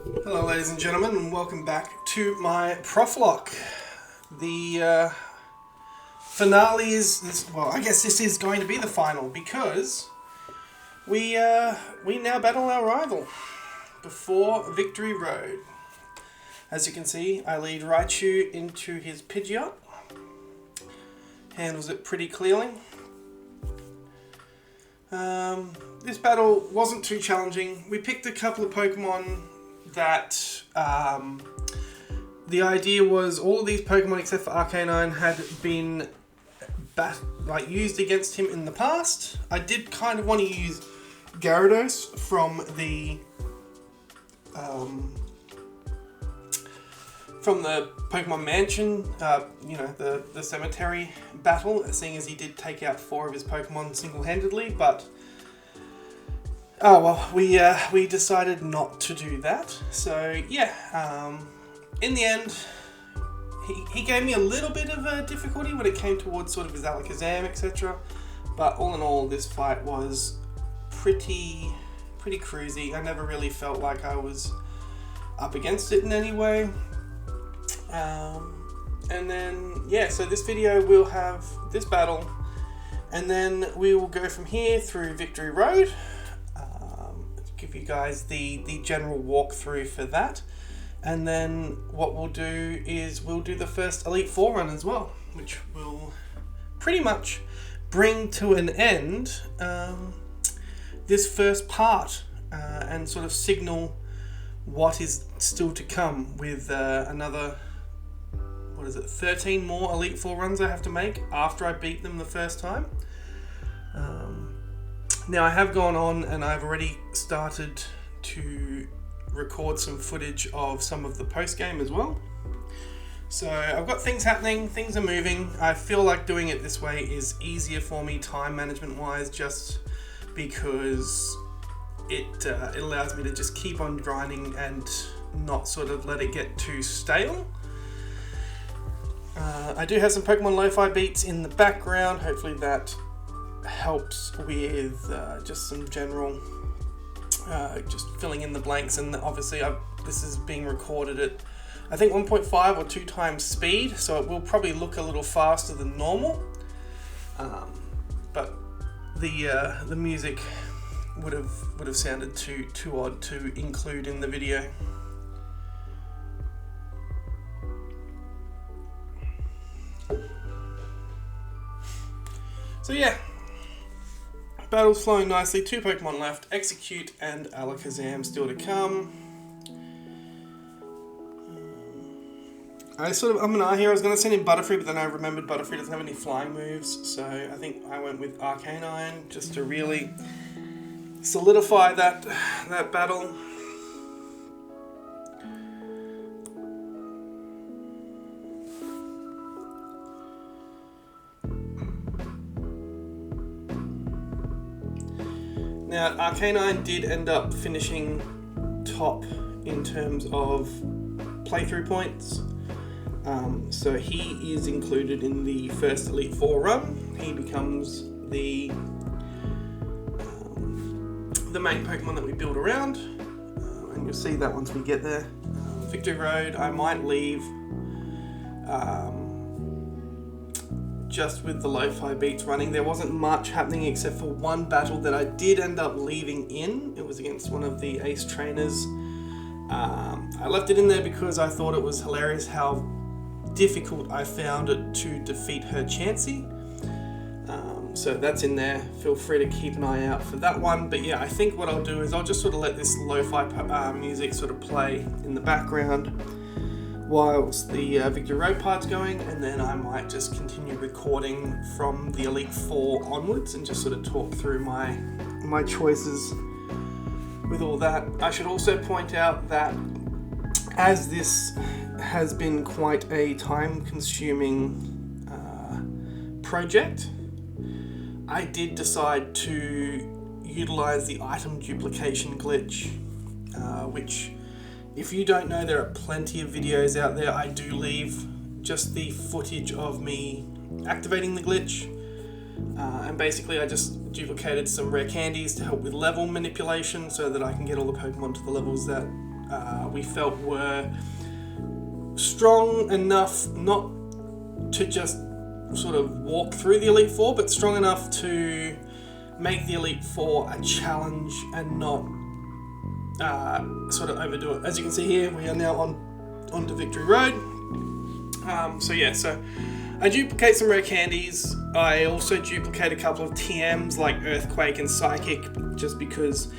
Hello ladies and gentlemen, and welcome back to my proflocke. The finale is, well, I guess this is going to be the final because we now battle our rival before Victory Road. As you can see, I lead Raichu into his Pidgeot. Handles it pretty clearly. This battle wasn't too challenging. We picked a couple of Pokemon that the idea was all of these Pokemon except for Arcanine had been used against him in the past. I did kind of want to use Gyarados from the Pokemon Mansion, the cemetery battle, seeing as he did take out 4 of his Pokemon single-handedly, but oh well, we decided not to do that. So yeah, in the end, he gave me a little bit of a difficulty when it came towards sort of his Alakazam, etc. But all in all, this fight was pretty cruisy. I never really felt like I was up against it in any way. And then yeah, so this video will have this battle, and then we will go from here through Victory Road. Give you guys the general walkthrough for that, and then what we'll do is we'll do the first Elite Four run as well, which will pretty much bring to an end this first part and sort of signal what is still to come with another, 13 more Elite Four runs I have to make after I beat them the first time. Now I have gone on and I've already started to record some footage of some of the post-game as well. So I've got things happening, things are moving. I feel like doing it this way is easier for me time management wise, just because it allows me to just keep on grinding and not sort of let it get too stale. I do have some Pokemon lo-fi beats in the background. Hopefully that helps with just some general just filling in the blanks, and obviously this is being recorded at I think 1.5 or 2 times speed, so it will probably look a little faster than normal, but the music would have sounded too odd to include in the video. So yeah, battle's flowing nicely. 2 Pokemon left, Execute and Alakazam still to come. I'm an R here. I was going to send in Butterfree, but then I remembered Butterfree doesn't have any flying moves, so I think I went with Arcanine just to really solidify that battle. Now, Arcanine did end up finishing top in terms of playthrough points, so he is included in the first Elite Four run. He becomes the main Pokemon that we build around, and you'll see that once we get there. Victory Road, I might leave just with the lo-fi beats running. There wasn't much happening except for one battle that I did end up leaving in. It was against one of the ace trainers. I left it in there because I thought it was hilarious how difficult I found it to defeat her Chansey. So that's in there. Feel free to keep an eye out for that one. But yeah, I think what I'll do is I'll just sort of let this lo-fi music sort of play in the background whilst the Victory Road part's going, and then I might just continue recording from the Elite Four onwards and just sort of talk through my choices with all that. I should also point out that as this has been quite a time-consuming project, I did decide to utilize the item duplication glitch, which, if you don't know, there are plenty of videos out there. I do leave just the footage of me activating the glitch, and basically I just duplicated some rare candies to help with level manipulation so that I can get all the Pokemon to the levels that we felt were strong enough not to just sort of walk through the Elite Four, but strong enough to make the Elite Four a challenge and not sort of overdo it. As you can see here, we are now onto Victory Road. So I duplicate some rare candies. I also duplicate a couple of TMs like Earthquake and Psychic, just because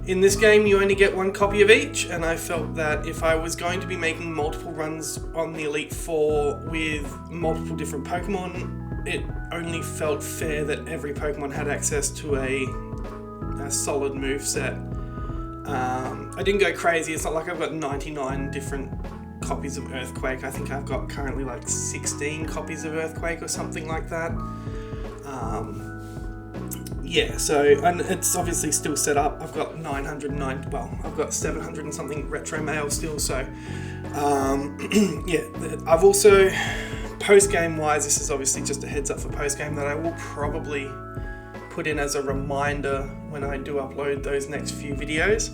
in this game you only get one copy of each, and I felt that if I was going to be making multiple runs on the Elite Four with multiple different Pokemon, it only felt fair that every Pokemon had access to a solid moveset. I didn't go crazy. It's not like I've got 99 different copies of Earthquake. I think I've got currently like 16 copies of Earthquake or something like that. And it's obviously still set up. I've got 909, I've got 700 and something retro mail still, so I've also, post-game wise, this is obviously just a heads up for post-game that I will probably put in as a reminder when I do upload those next few videos,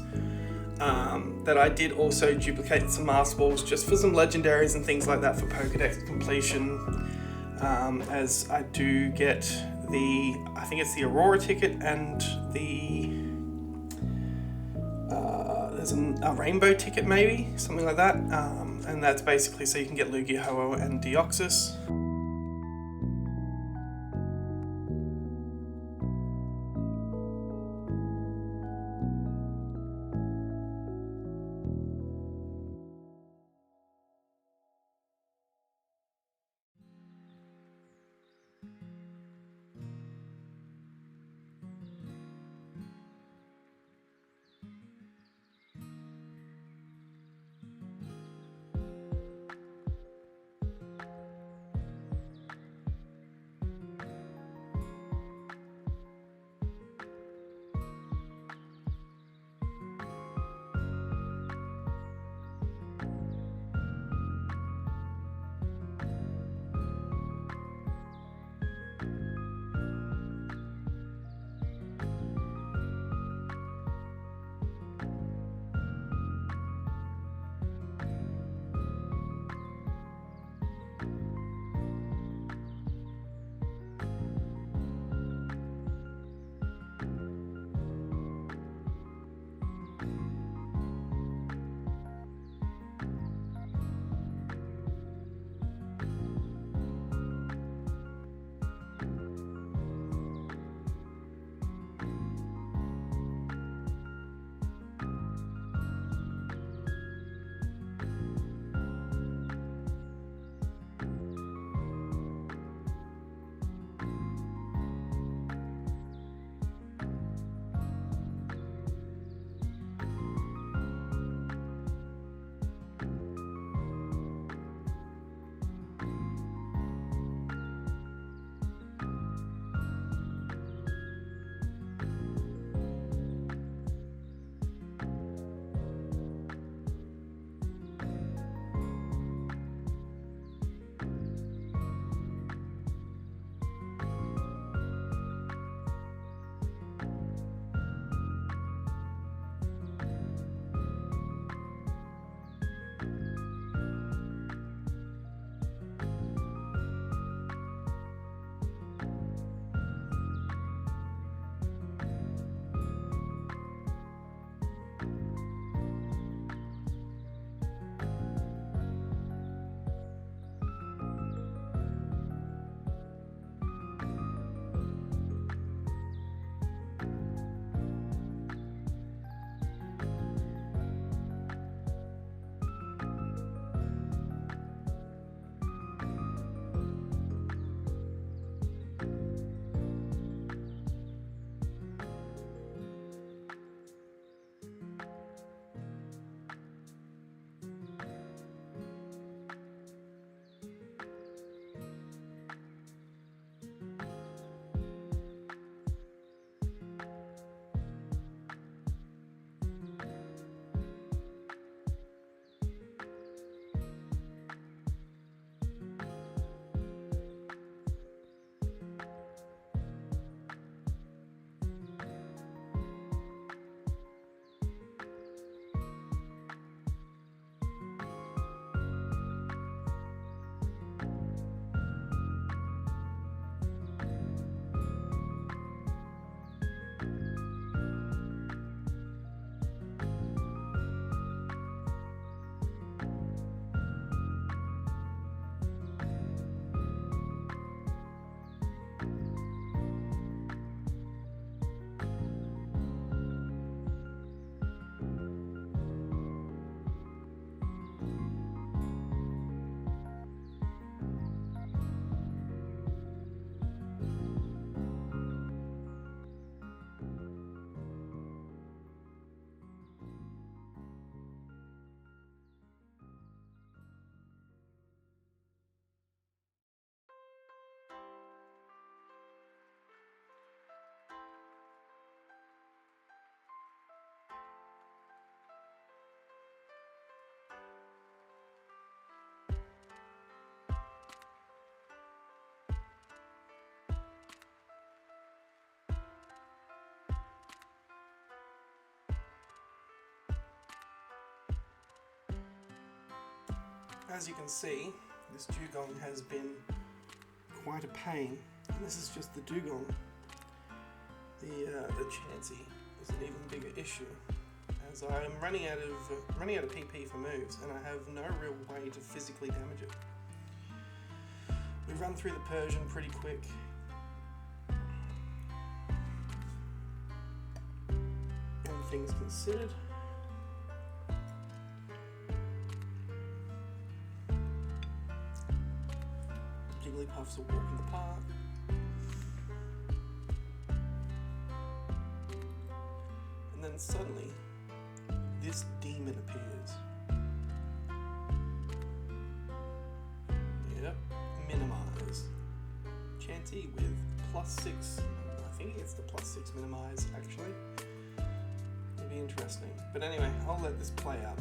that I did also duplicate some Master Balls just for some legendaries and things like that for Pokedex completion, as I do get I think it's the Aurora ticket and there's a rainbow ticket maybe, something like that, and that's basically so you can get Lugia, Ho-Oh and Deoxys. As you can see, this dugong has been quite a pain. And this is just the dugong. The Chansey is an even bigger issue, as I am running out of PP for moves, and I have no real way to physically damage it. We run through the Persian pretty quick. All things considered. Jigglypuff's a walk in the park. And then suddenly, this demon appears. Yep, minimize. Chansey with +6. I think it's the +6 minimize actually. It'll be interesting. But anyway, I'll let this play out.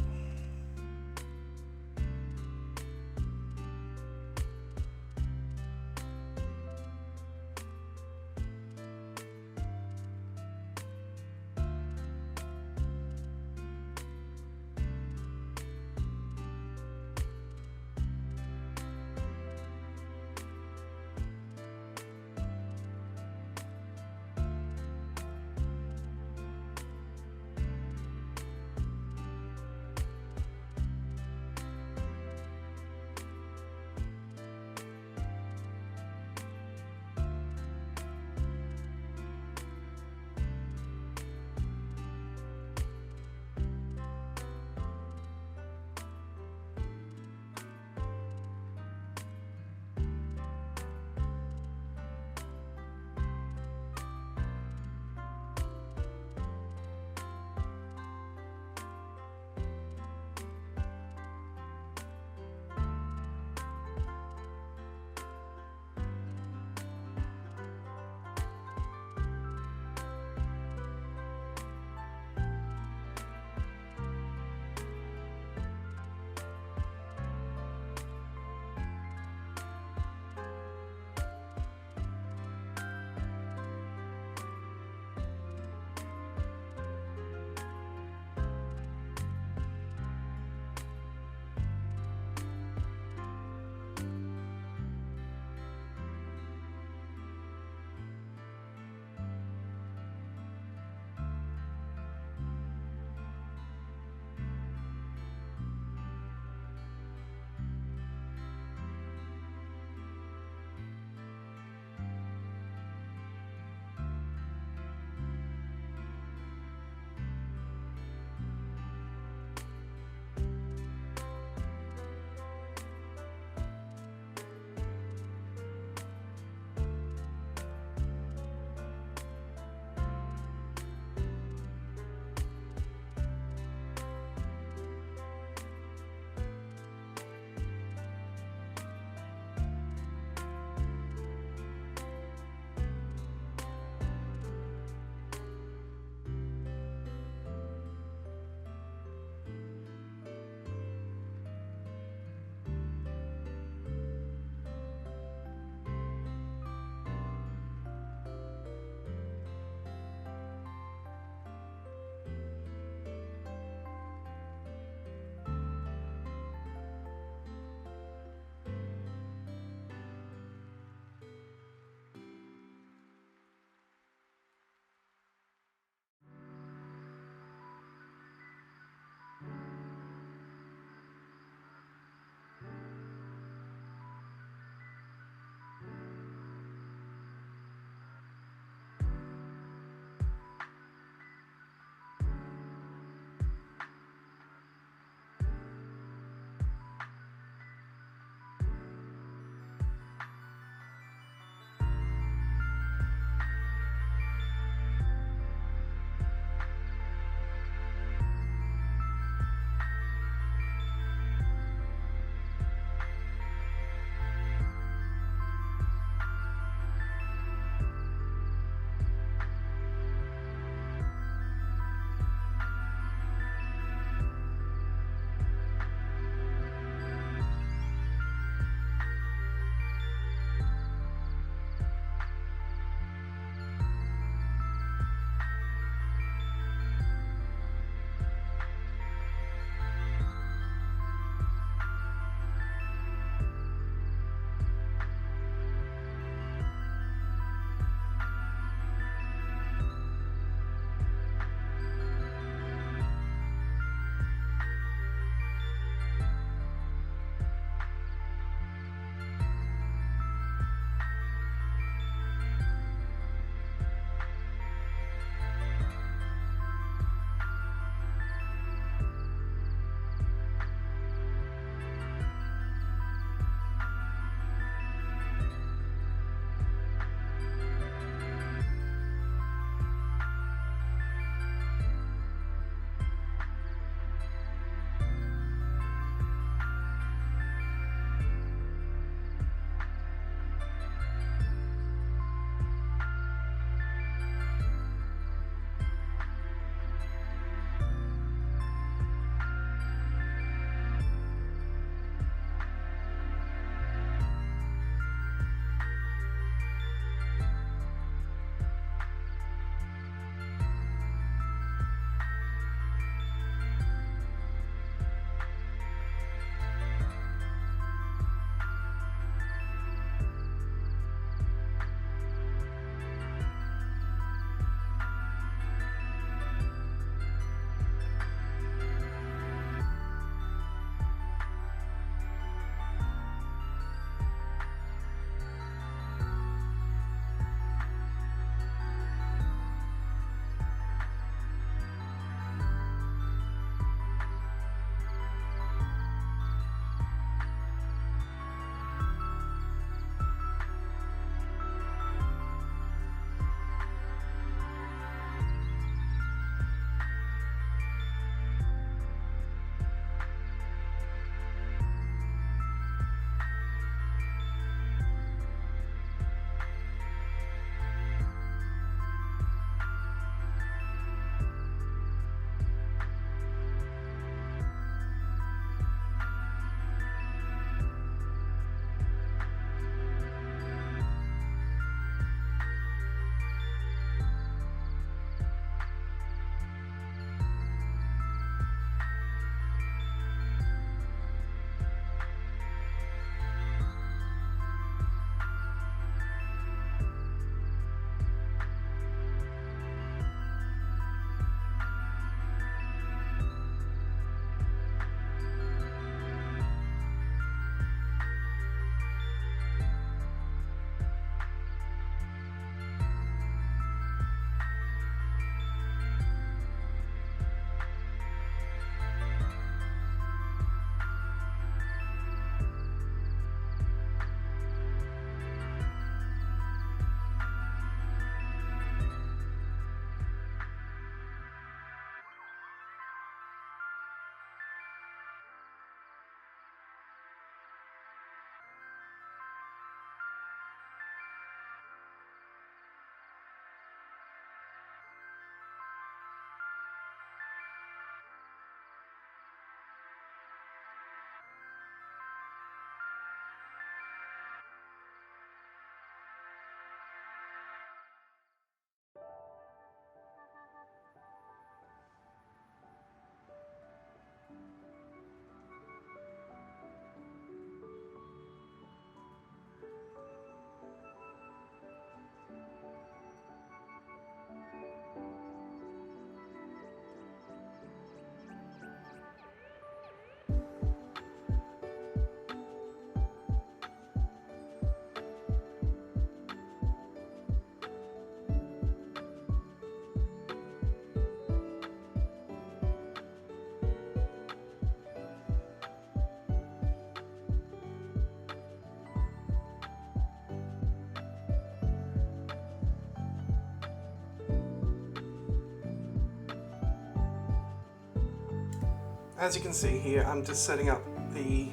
as you can see here, I'm just setting up the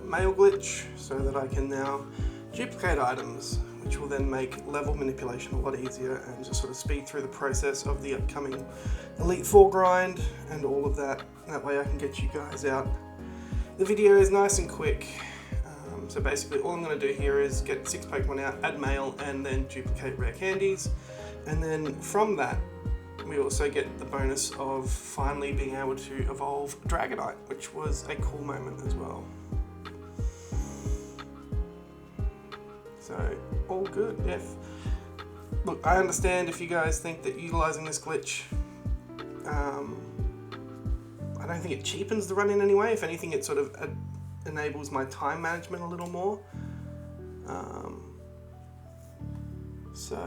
mail glitch so that I can now duplicate items, which will then make level manipulation a lot easier and just sort of speed through the process of the upcoming Elite 4 grind and all of that. That way I can get you guys out. The video is nice and quick. So basically all I'm going to do here is get 6 Pokemon out, add mail, and then duplicate rare candies. And then from that, we also get the bonus of finally being able to evolve Dragonite, which was a cool moment as well. So, all good. Look, I understand if you guys think that utilizing this glitch, I don't think it cheapens the run in any way. If anything, it sort of enables my time management a little more. So,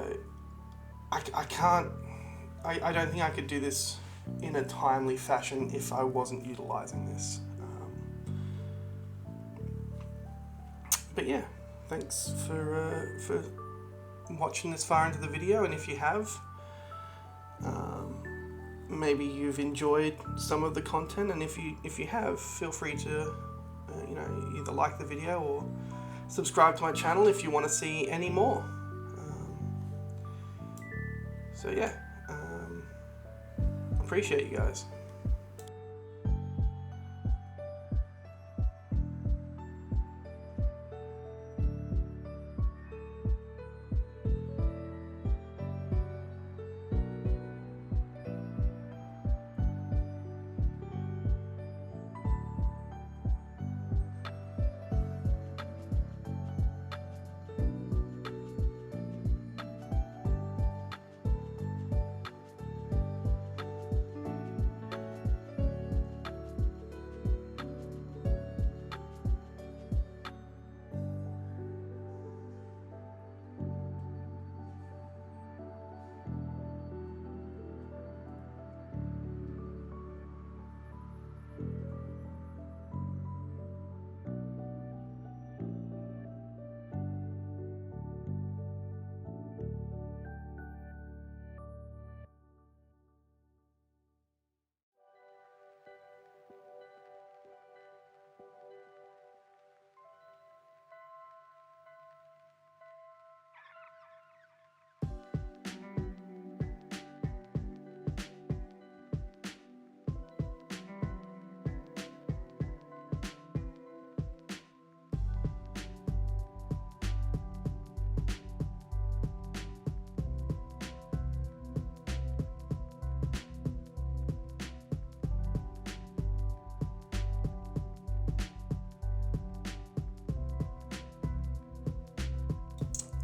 I don't think I could do this in a timely fashion if I wasn't utilizing this. But yeah. Thanks for watching this far into the video, and if you have, maybe you've enjoyed some of the content, and if you have, feel free to either like the video or subscribe to my channel if you want to see any more. So yeah, appreciate you guys.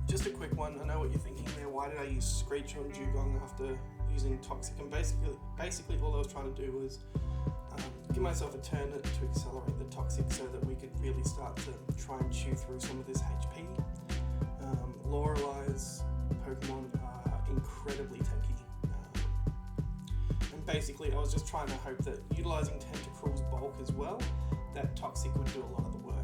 Just a quick one. I know what you're thinking there. Why did I use Screech on Dugong after using Toxic? And basically all I was trying to do was give myself a turn to accelerate the Toxic so that we could really start to try and chew through some of this HP. Lorelei's Pokemon are incredibly tanky. And basically I was just trying to hope that utilizing Tentacruel's bulk as well, that Toxic would do a lot of the work.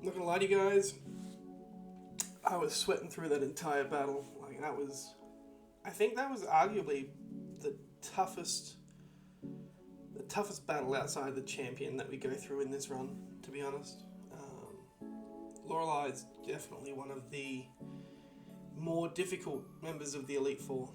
Not gonna lie to you guys, I was sweating through that entire battle. Like that was, I think that was arguably the toughest, the toughest battle outside the champion that we go through in this run. To be honest, Lorelei is definitely one of the more difficult members of the Elite Four.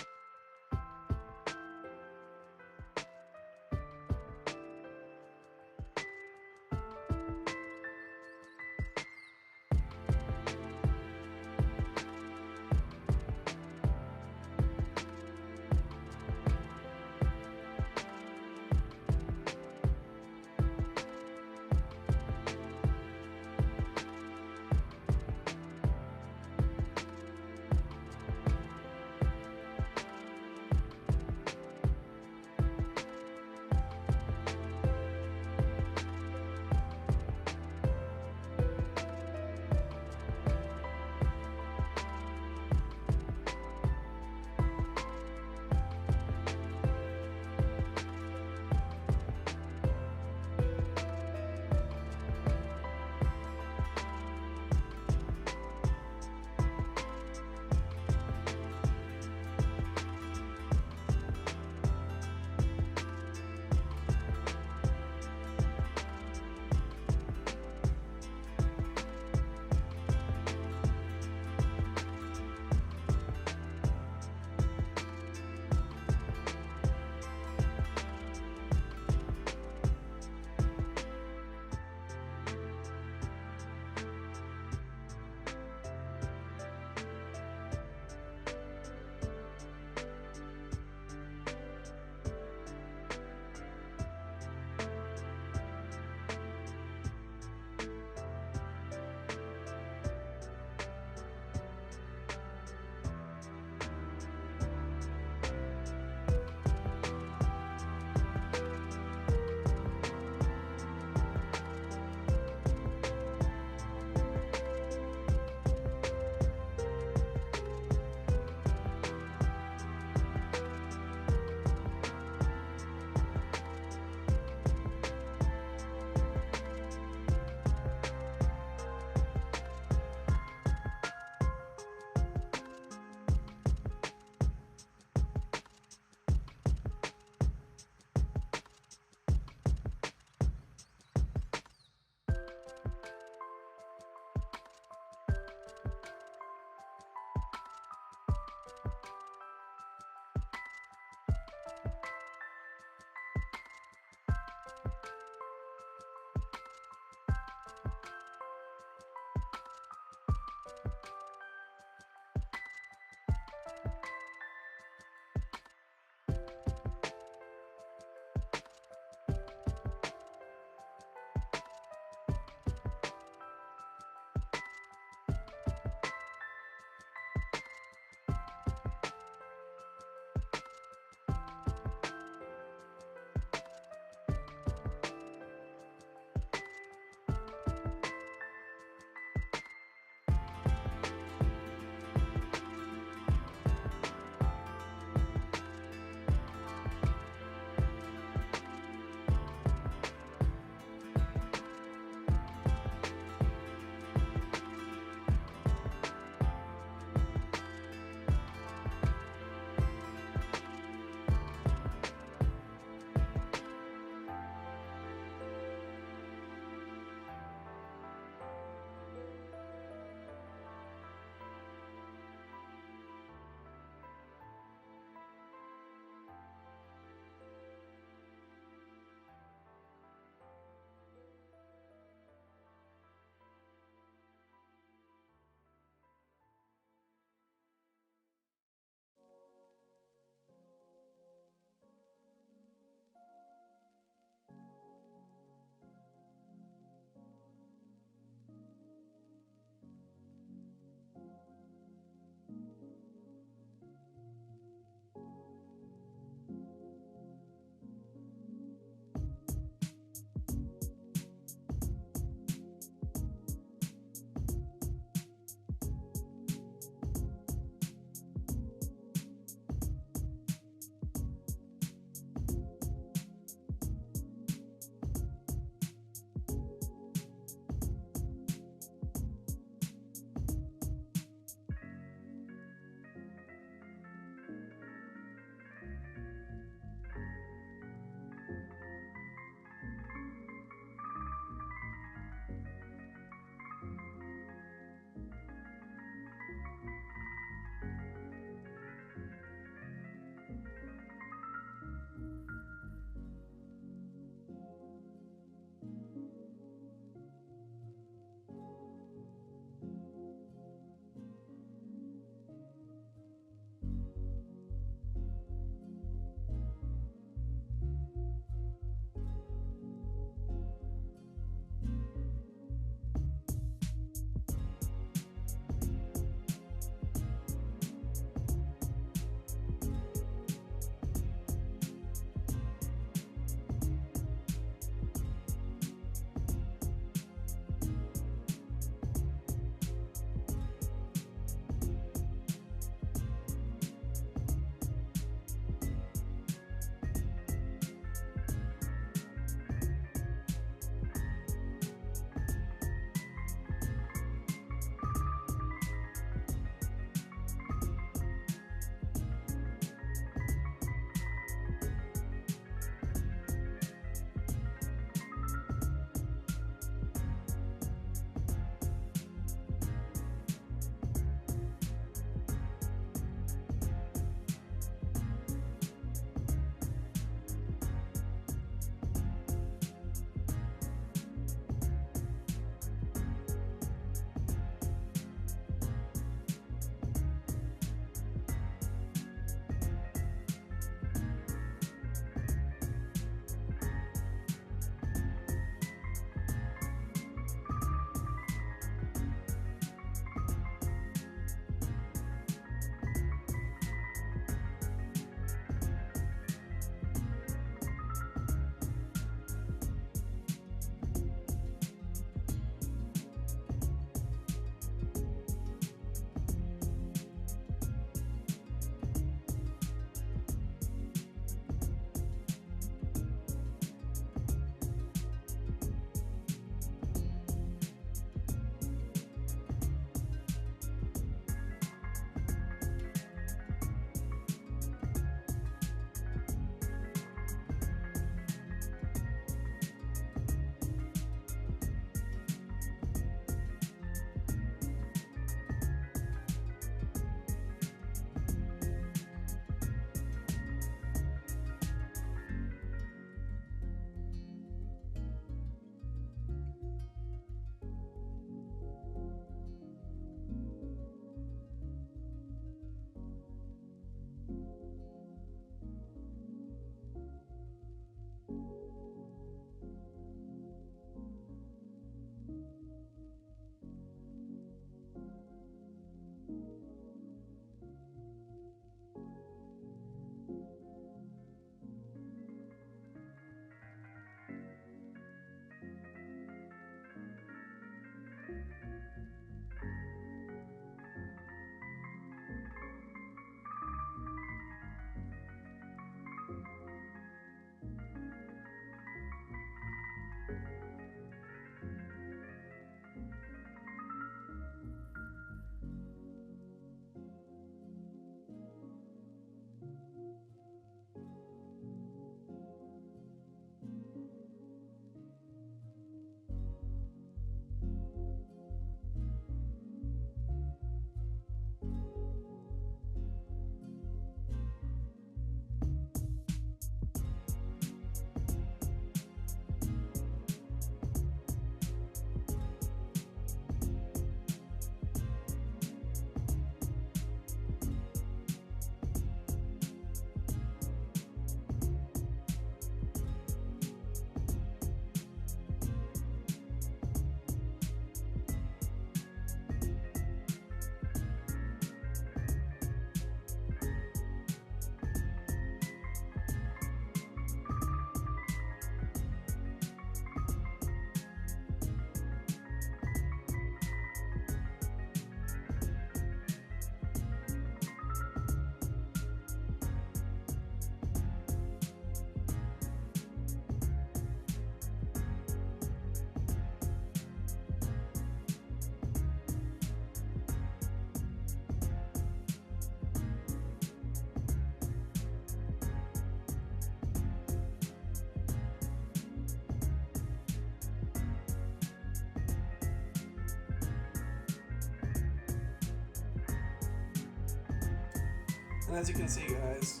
And as you can see, guys,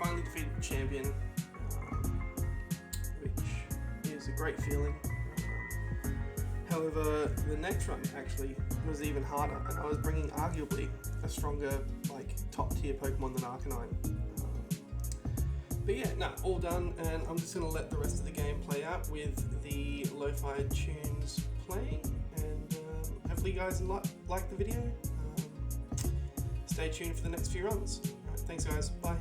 finally defeated the champion, which is a great feeling. However, the next run actually was even harder, and I was bringing arguably a stronger, like, top tier Pokemon than Arcanine. But yeah, no, all done, and I'm just going to let the rest of the game play out with the lo-fi tunes playing, and hopefully you guys like the video. Stay tuned for the next few runs. Alright, thanks guys, bye.